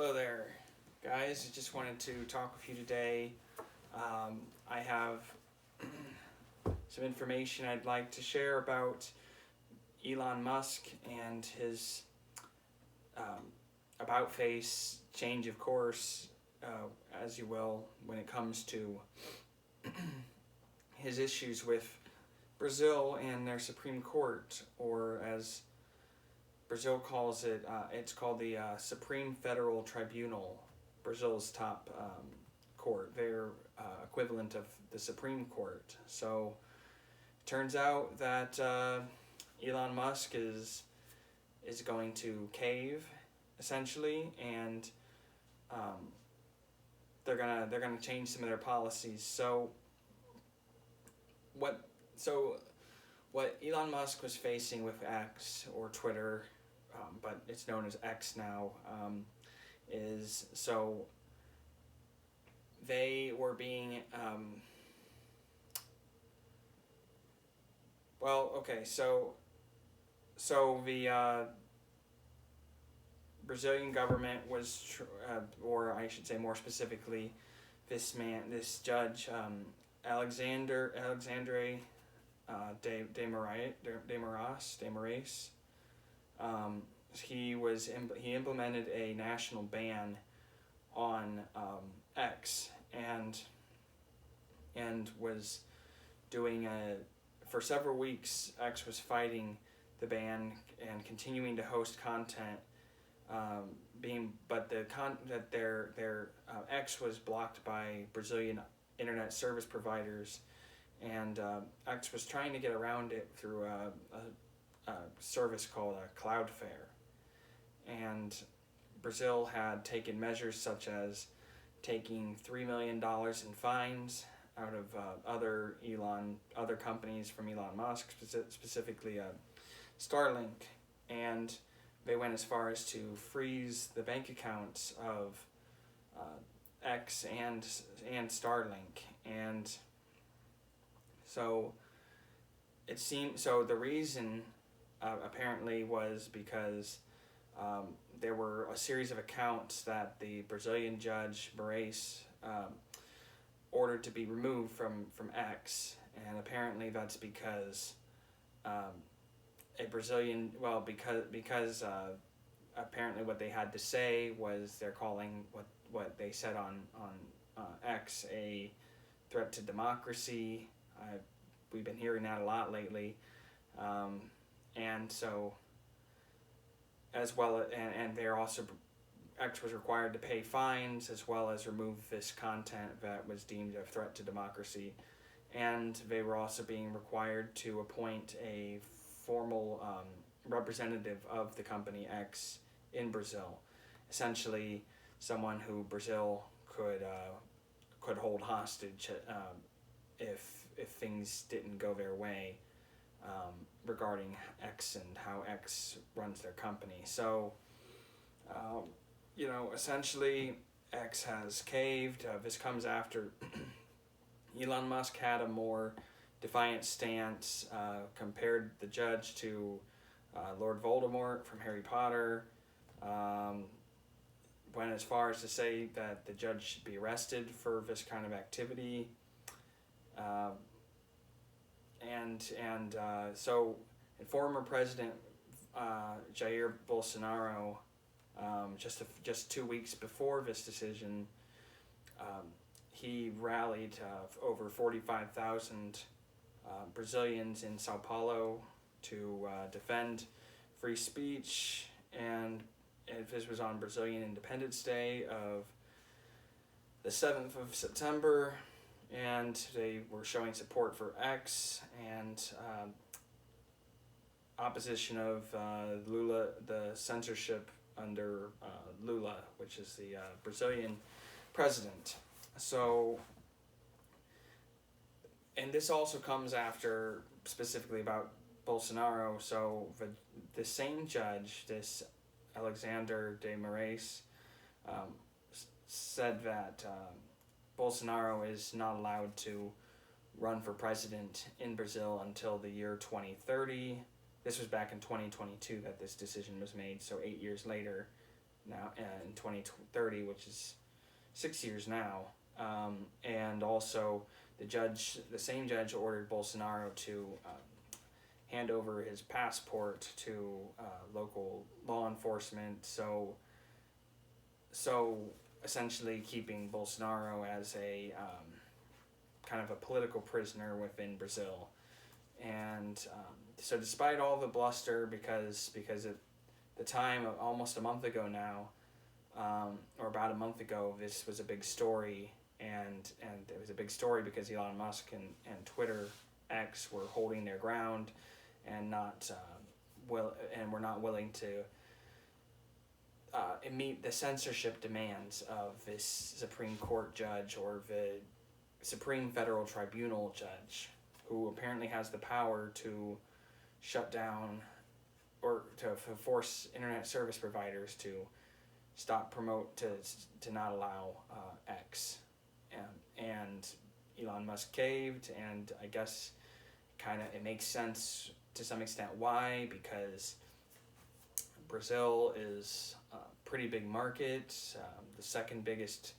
Hello there, guys. I just wanted to talk with you today. I have some information I'd like to share about Elon Musk and his about face change of course, as you will, when it comes to his issues with Brazil and their Supreme Court, or as Brazil calls it, it's called the Supreme Federal Tribunal, Brazil's top court, their equivalent of the Supreme Court. So it turns out that Elon Musk is going to cave, essentially, and they're gonna change some of their policies. What what Elon Musk was facing with X, or Twitter, but it's known as X now, is they were being the Brazilian government was, or I should say more specifically, this judge, Alexandre de Moraes. He implemented a national ban on X, and was doing for several weeks. X was fighting the ban and continuing to host content, their X was blocked by Brazilian internet service providers, and X was trying to get around it through a service called Cloudflare. And Brazil had taken measures such as taking $3 million in fines out of other companies from Elon Musk, specifically Starlink, and they went as far as to freeze the bank accounts of X and Starlink. And so the reason apparently was because there were a series of accounts that the Brazilian judge Moraes ordered to be removed from X, and apparently that's because apparently what they had to say was they're calling what they said on X a threat to democracy. We've been hearing that a lot lately, and so as well, and they're also, X was required to pay fines as well as remove this content that was deemed a threat to democracy, and they were also being required to appoint a formal representative of the company X in Brazil, essentially someone who Brazil could hold hostage if things didn't go their way, regarding X and how X runs their company. So, essentially, X has caved. This comes after Elon Musk had a more defiant stance, compared the judge to Lord Voldemort from Harry Potter. Went as far as to say that the judge should be arrested for this kind of activity. So former President Jair Bolsonaro, just 2 weeks before this decision, he rallied over 45,000 Brazilians in Sao Paulo to defend free speech, and this was on Brazilian Independence Day of the 7th of September, and they were showing support for X and opposition of Lula, the censorship under Lula, which is the Brazilian president. So, and this also comes after, specifically about Bolsonaro. So the same judge, this Alexandre de Moraes, said that Bolsonaro is not allowed to run for president in Brazil until the year 2030. This was back in 2022 that this decision was made, so 8 years later, now in 2030, which is 6 years now. And also, the same judge, ordered Bolsonaro to hand over his passport to local law enforcement. So essentially, keeping Bolsonaro as a kind of a political prisoner within Brazil. And so, despite all the bluster, because at the time, almost a month ago now, or about a month ago, this was a big story, and it was a big story because Elon Musk and Twitter X were holding their ground, and were not willing to meet the censorship demands of this Supreme Court judge, or the Supreme Federal Tribunal judge, who apparently has the power to shut down or to force internet service providers to to not allow X. And Elon Musk caved, and I guess it makes sense to some extent why, because Brazil is a pretty big market, the second biggest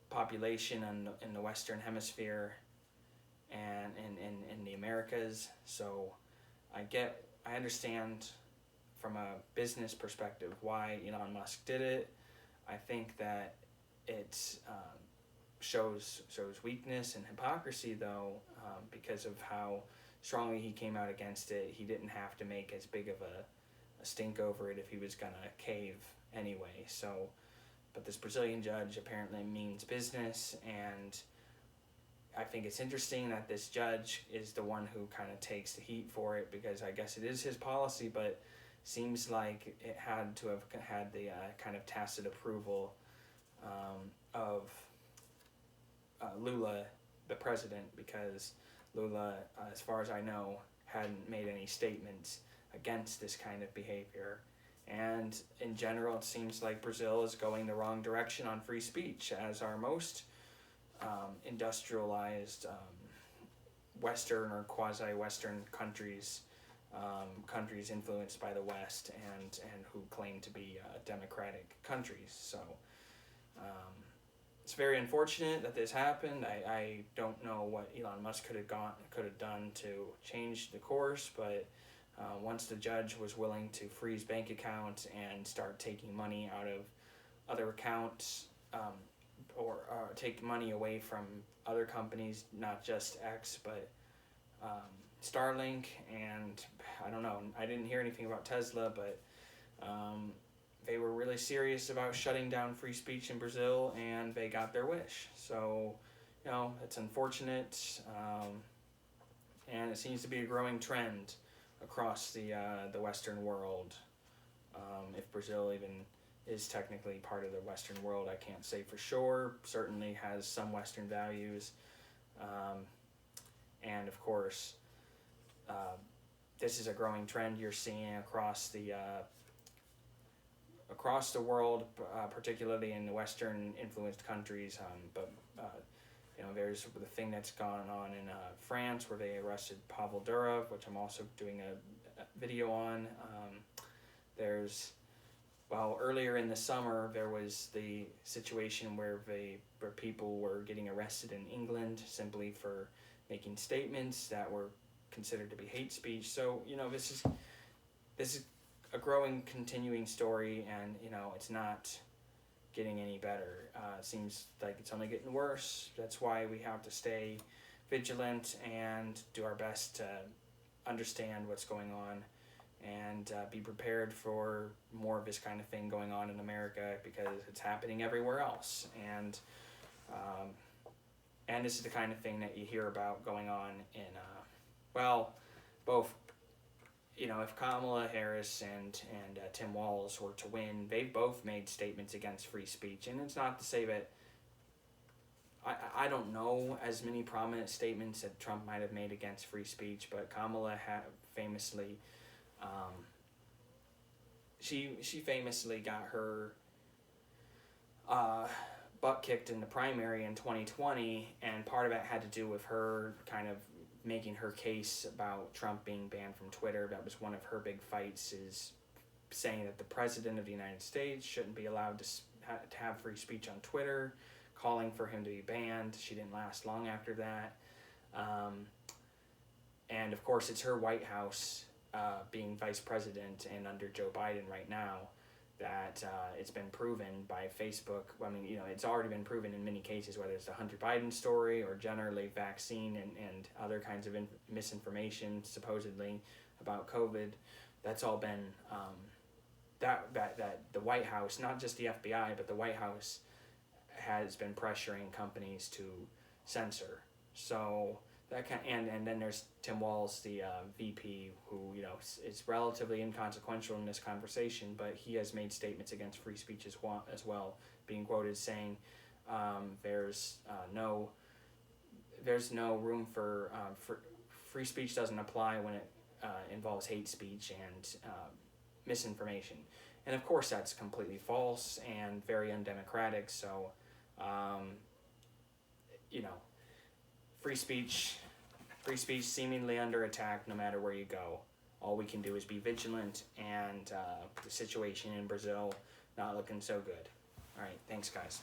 population in the Western Hemisphere and in the Americas. So I understand from a business perspective why Elon Musk did it. I think that it shows weakness and hypocrisy, though, because of how strongly he came out against it. He didn't have to make as big of a stink over it if he was gonna cave anyway. So, but this Brazilian judge apparently means business, and I think it's interesting that this judge is the one who kind of takes the heat for it, because I guess it is his policy, but seems like it had to have had the kind of tacit approval of Lula, the president, because Lula, as far as I know, hadn't made any statements against this kind of behavior. And in general, it seems like Brazil is going the wrong direction on free speech, as are most industrialized Western or quasi-Western countries, countries influenced by the West and who claim to be democratic countries. So it's very unfortunate that this happened. I don't know what Elon Musk could have done to change the course, but once the judge was willing to freeze bank accounts and start taking money out of other accounts, or take money away from other companies, not just X, but Starlink, and I don't know, I didn't hear anything about Tesla, but they were really serious about shutting down free speech in Brazil, and they got their wish. So, it's unfortunate, and it seems to be a growing trend across the Western world. If Brazil even is technically part of the Western world, I can't say for sure. Certainly has some Western values, and of course, this is a growing trend you're seeing across the world, particularly in the Western influenced countries. But there's the thing that's gone on in France, where they arrested Pavel Durov, which I'm also doing a video on. Earlier in the summer, there was the situation where people were getting arrested in England simply for making statements that were considered to be hate speech. So this is a growing, continuing story, and it's not getting any better. It seems like it's only getting worse. That's why we have to stay vigilant and do our best to understand what's going on, and be prepared for more of this kind of thing going on in America, because it's happening everywhere else. And this is the kind of thing that you hear about going on in, both, if Kamala Harris and Tim Walz were to win, they've both made statements against free speech. And it's not to say that, I don't know as many prominent statements that Trump might have made against free speech, but Kamala famously, she famously got her butt kicked in the primary in 2020, and part of it had to do with her kind of making her case about Trump being banned from Twitter. That was one of her big fights, is saying that the president of the United States shouldn't be allowed to have free speech on Twitter, calling for him to be banned. She didn't last long after that. And of course, it's her White House, being vice president and under Joe Biden right now, that it's been proven by Facebook. I mean, it's already been proven in many cases, whether it's the Hunter Biden story or generally vaccine and other kinds of misinformation supposedly about COVID. That's all been that the White House, not just the FBI, but the White House has been pressuring companies to censor. So that and then there's Tim Walz, the VP, who is relatively inconsequential in this conversation, but he has made statements against free speech as well, being quoted saying there's no room for free speech doesn't apply when it involves hate speech and misinformation. And of course that's completely false and very undemocratic. So free speech seemingly under attack no matter where you go. All we can do is be vigilant, and the situation in Brazil not looking so good. All right, thanks guys.